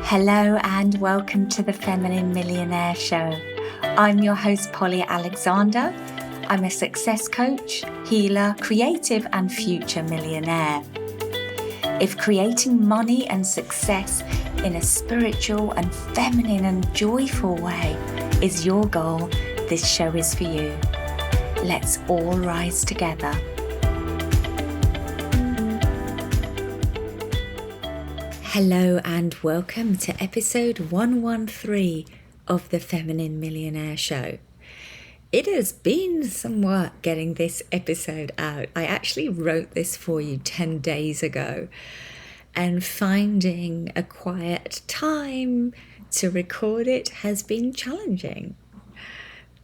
Hello and welcome to the Feminine Millionaire Show. I'm your host, Polly Alexander. I'm a success coach, healer, creative, and future millionaire. If creating money and success in a spiritual and feminine and joyful way is your goal, this show is for you. Let's all rise together. Hello and welcome to episode 113 of the Feminine Millionaire Show. It has been some work getting this episode out. I actually wrote this for you 10 days ago, and finding a quiet time to record it has been challenging.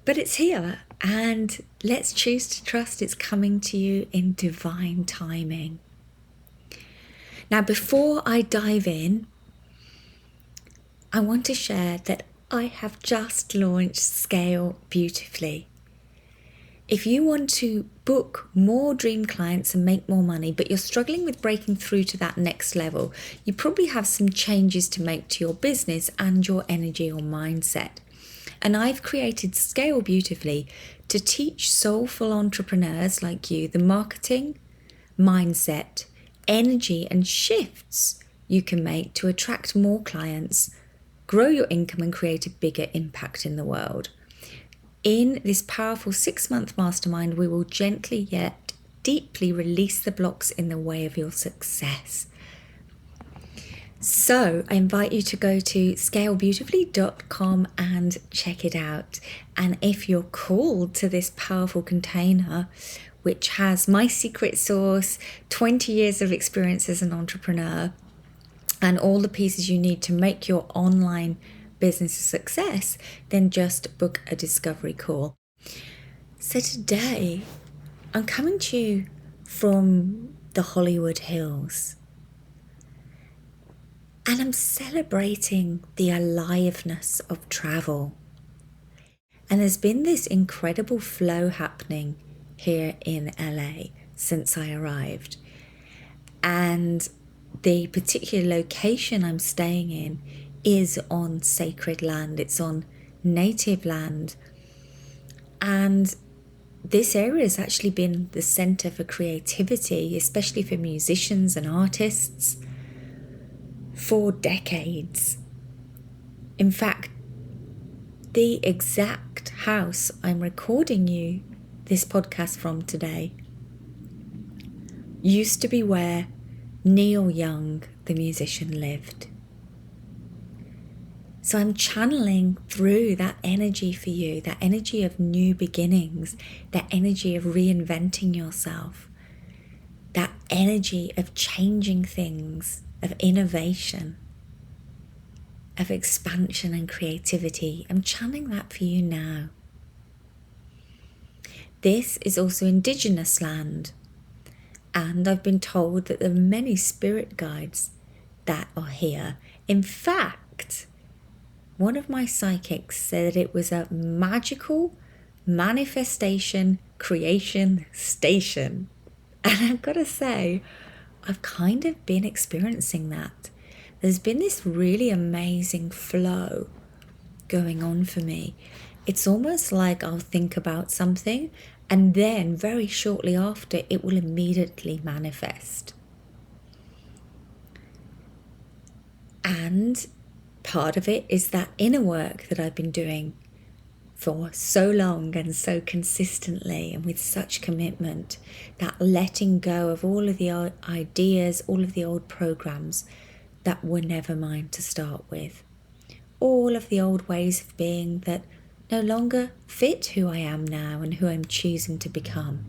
But it's here, and let's choose to trust it's coming to you in divine timing. Now, before I dive in, I want to share that I have just launched Scale Beautifully. If you want to book more dream clients and make more money, but you're struggling with breaking through to that next level, you probably have some changes to make to your business and your energy or mindset. And I've created Scale Beautifully to teach soulful entrepreneurs like you the marketing, mindset, energy and shifts you can make to attract more clients, grow your income and create a bigger impact in the world. In this powerful 6-month mastermind, we will gently yet deeply release the blocks in the way of your success. So I invite you to go to scalebeautifully.com and check it out. And if you're called to this powerful container, which has my secret sauce, 20 years of experience as an entrepreneur, and all the pieces you need to make your online business a success, then just book a discovery call. So today, I'm coming to you from the Hollywood Hills. And I'm celebrating the aliveness of travel. And there's been this incredible flow happening here in LA since I arrived. And the particular location I'm staying in is on sacred land. It's on native land. And this area has actually been the center for creativity, especially for musicians and artists, for decades. In fact, the exact house I'm recording you this podcast from today used to be where Neil Young, the musician, lived. So I'm channeling through that energy for you, that energy of new beginnings, that energy of reinventing yourself, that energy of changing things, of innovation, of expansion and creativity. I'm channeling that for you now. This is also Indigenous land, and I've been told that there are many spirit guides that are here. In fact, one of my psychics said it was a magical manifestation creation station. And I've got to say, I've kind of been experiencing that. There's been this really amazing flow going on for me. It's almost like I'll think about something and then very shortly after it will immediately manifest. And part of it is that inner work that I've been doing for so long and so consistently and with such commitment, that letting go of all of the ideas, all of the old programs that were never mine to start with, all of the old ways of being that no longer fit who I am now and who I'm choosing to become.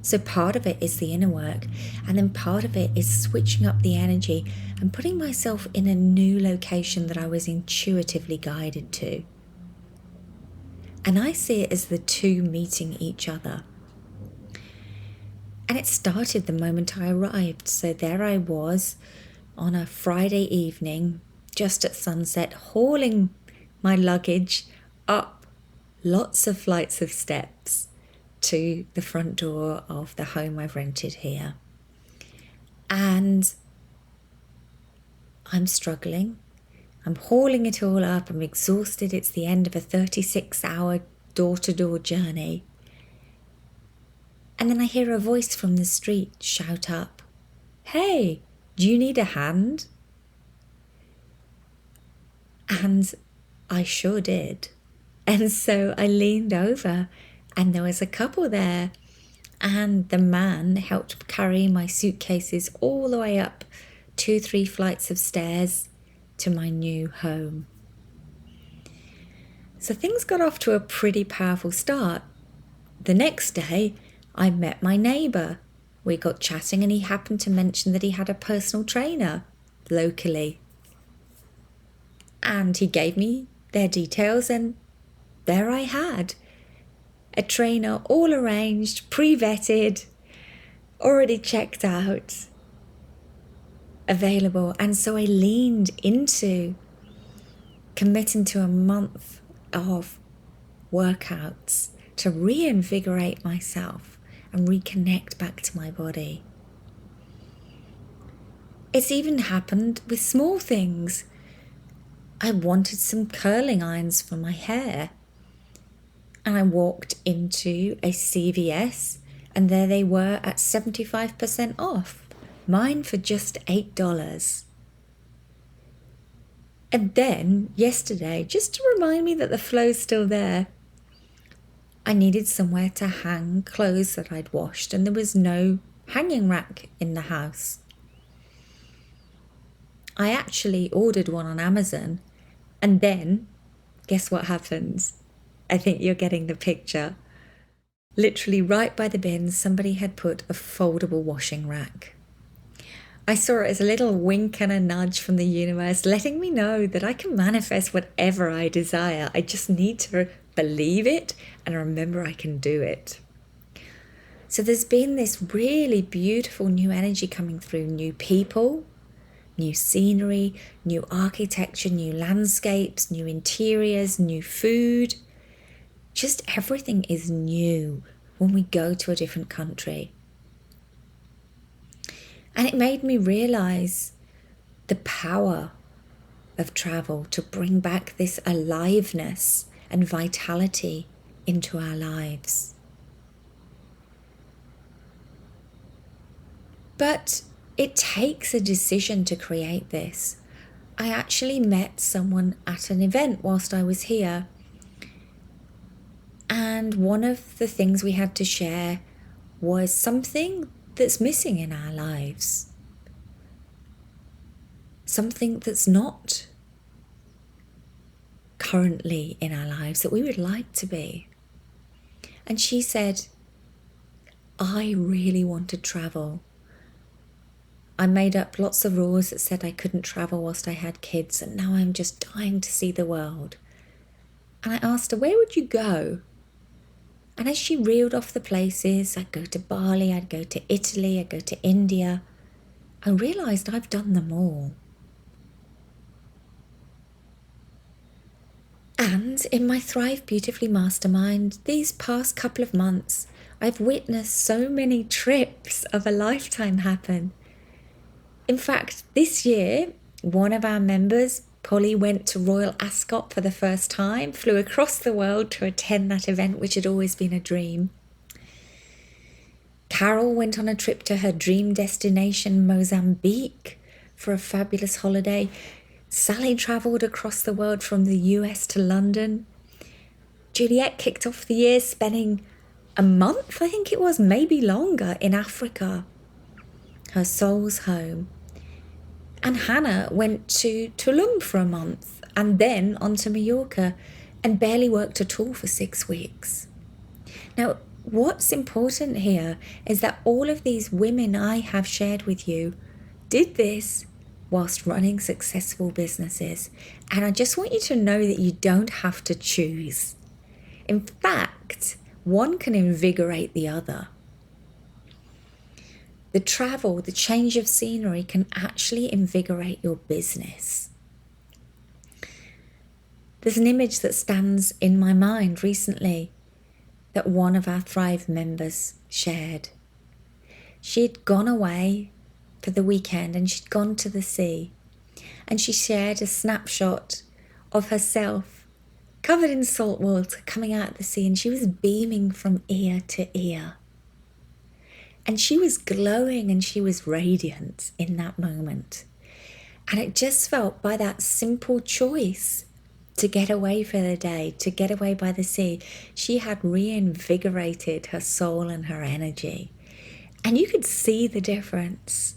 So part of it is the inner work, and then part of it is switching up the energy and putting myself in a new location that I was intuitively guided to. And I see it as the two meeting each other. And it started the moment I arrived. So there I was on a Friday evening, just at sunset, hauling my luggage up lots of flights of steps to the front door of the home I've rented here. And I'm struggling I'm hauling it all up. I'm exhausted. It's the end of a 36-hour door-to-door journey. And then I hear a voice from the street shout up, "Hey, do you need a hand?" And I sure did. And so I leaned over and there was a couple there, and the man helped carry my suitcases all the way up 2-3 flights of stairs to my new home. So things got off to a pretty powerful start. The next day, I met my neighbour. We got chatting and he happened to mention that he had a personal trainer locally. And he gave me their details, and there I had a trainer all arranged, pre-vetted, already checked out, available. And so I leaned into committing to a month of workouts to reinvigorate myself and reconnect back to my body. It's even happened with small things. I wanted some curling irons for my hair, and I walked into a CVS and there they were at 75% off, mine for just $8. And then yesterday, just to remind me that the flow's still there, I needed somewhere to hang clothes that I'd washed, and there was no hanging rack in the house. I actually ordered one on Amazon, and then guess what happens? I think you're getting the picture. Literally right by the bins, somebody had put a foldable washing rack. I saw it as a little wink and a nudge from the universe, letting me know that I can manifest whatever I desire. I just need to believe it and remember I can do it. So there's been this really beautiful new energy coming through, new people, new scenery, new architecture, new landscapes, new interiors, new food. Just everything is new when we go to a different country. And it made me realize the power of travel to bring back this aliveness and vitality into our lives. But it takes a decision to create this. I actually met someone at an event whilst I was here. And one of the things we had to share was something that's missing in our lives. Something that's not currently in our lives that we would like to be. And she said, I really want to travel. I made up lots of rules that said I couldn't travel whilst I had kids, and now I'm just dying to see the world. And I asked her, where would you go? And as she reeled off the places, I'd go to Bali, I'd go to Italy, I'd go to India, I realised I've done them all. And in my Thrive Beautifully Mastermind, these past couple of months, I've witnessed so many trips of a lifetime happen. In fact, this year, one of our members, Polly, went to Royal Ascot for the first time, flew across the world to attend that event, which had always been a dream. Carol went on a trip to her dream destination, Mozambique, for a fabulous holiday. Sally travelled across the world from the US to London. Juliet kicked off the year spending a month, I think it was, maybe longer, in Africa, her soul's home. And Hannah went to Tulum for a month and then on to Mallorca and barely worked at all for 6 weeks. Now, what's important here is that all of these women I have shared with you did this whilst running successful businesses. And I just want you to know that you don't have to choose. In fact, one can invigorate the other. The travel, the change of scenery can actually invigorate your business. There's an image that stands in my mind recently that one of our Thrive members shared. She'd gone away for the weekend and she'd gone to the sea. And she shared a snapshot of herself covered in salt water coming out of the sea, and she was beaming from ear to ear. And she was glowing and she was radiant in that moment. And it just felt, by that simple choice to get away for the day, to get away by the sea, she had reinvigorated her soul and her energy. And you could see the difference.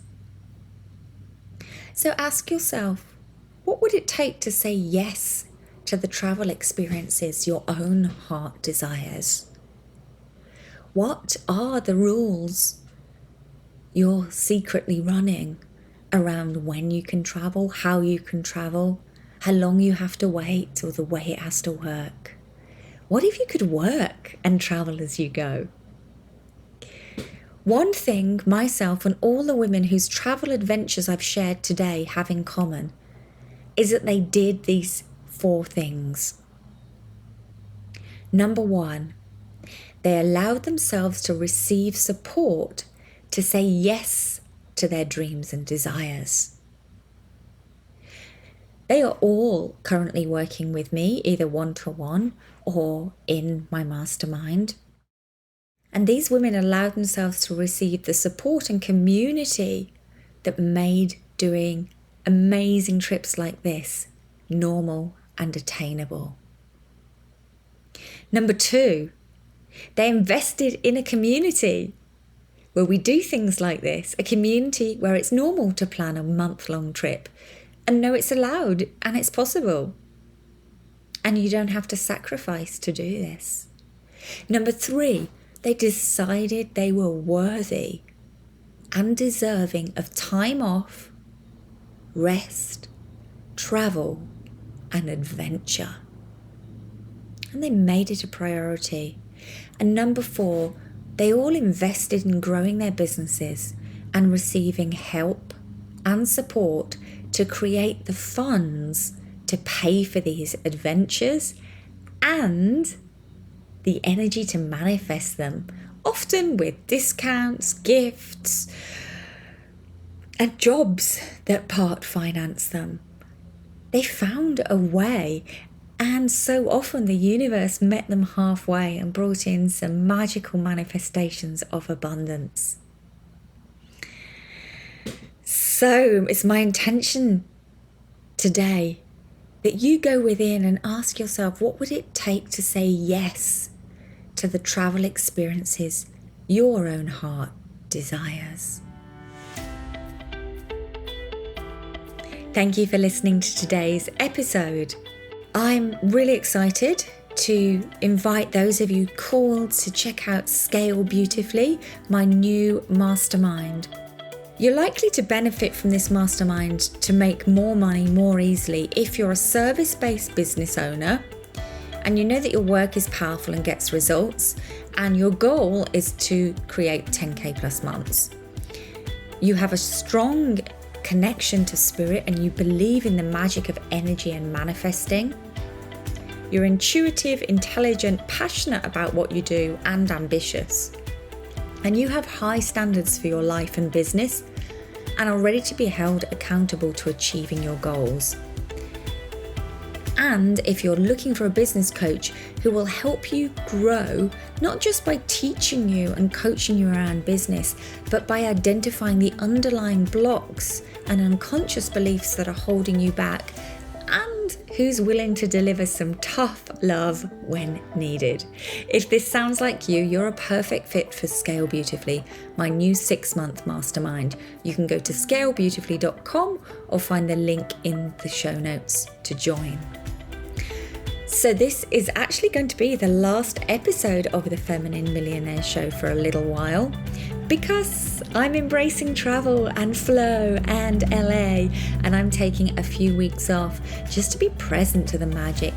So ask yourself, what would it take to say yes to the travel experiences your own heart desires? What are the rules you're secretly running around when you can travel, how you can travel, how long you have to wait, or the way it has to work? What if you could work and travel as you go? One thing myself and all the women whose travel adventures I've shared today have in common is that they did these 4 things. Number 1, they allowed themselves to receive support to say yes to their dreams and desires. They are all currently working with me, either one-to-one or in my mastermind. And these women allowed themselves to receive the support and community that made doing amazing trips like this normal and attainable. Number 2, they invested in a community where we do things like this, a community where it's normal to plan a month-long trip and know it's allowed and it's possible. And you don't have to sacrifice to do this. Number 3, they decided they were worthy and deserving of time off, rest, travel, and adventure. And they made it a priority. And number 4, they all invested in growing their businesses and receiving help and support to create the funds to pay for these adventures and the energy to manifest them, often with discounts, gifts, and jobs that part finance them. They found a way, and so often the universe met them halfway and brought in some magical manifestations of abundance. So it's my intention today that you go within and ask yourself, what would it take to say yes to the travel experiences your own heart desires? Thank you for listening to today's episode. I'm really excited to invite those of you called to check out Scale Beautifully, my new mastermind. You're likely to benefit from this mastermind to make more money more easily if you're a service-based business owner and you know that your work is powerful and gets results, and your goal is to create 10K plus months. You have a strong connection to spirit and you believe in the magic of energy and manifesting. You're intuitive, intelligent, passionate about what you do, and ambitious. And you have high standards for your life and business and are ready to be held accountable to achieving your goals. And if you're looking for a business coach who will help you grow, not just by teaching you and coaching you around business, but by identifying the underlying blocks and unconscious beliefs that are holding you back, and who's willing to deliver some tough love when needed. If this sounds like you, you're a perfect fit for Scale Beautifully, my new 6-month mastermind. You can go to scalebeautifully.com or find the link in the show notes to join. So this is actually going to be the last episode of the Feminine Millionaire Show for a little while, because I'm embracing travel and flow and LA, and I'm taking a few weeks off just to be present to the magic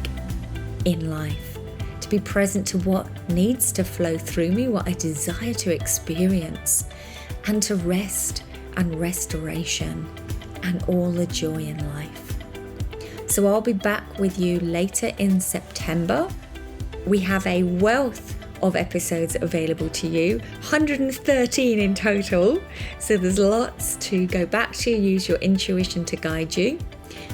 in life, to be present to what needs to flow through me, what I desire to experience, and to rest and restoration and all the joy in life. So I'll be back with you later in September. We have a wealth of episodes available to you, 113 in total. So there's lots to go back to, use your intuition to guide you.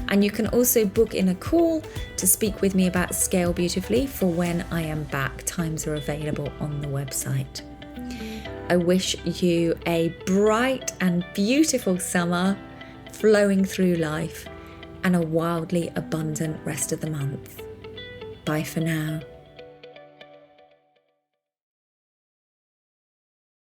And you can also book in a call to speak with me about Scale Beautifully for when I am back. Times are available on the website. I wish you a bright and beautiful summer, flowing through life, and a wildly abundant rest of the month. Bye for now.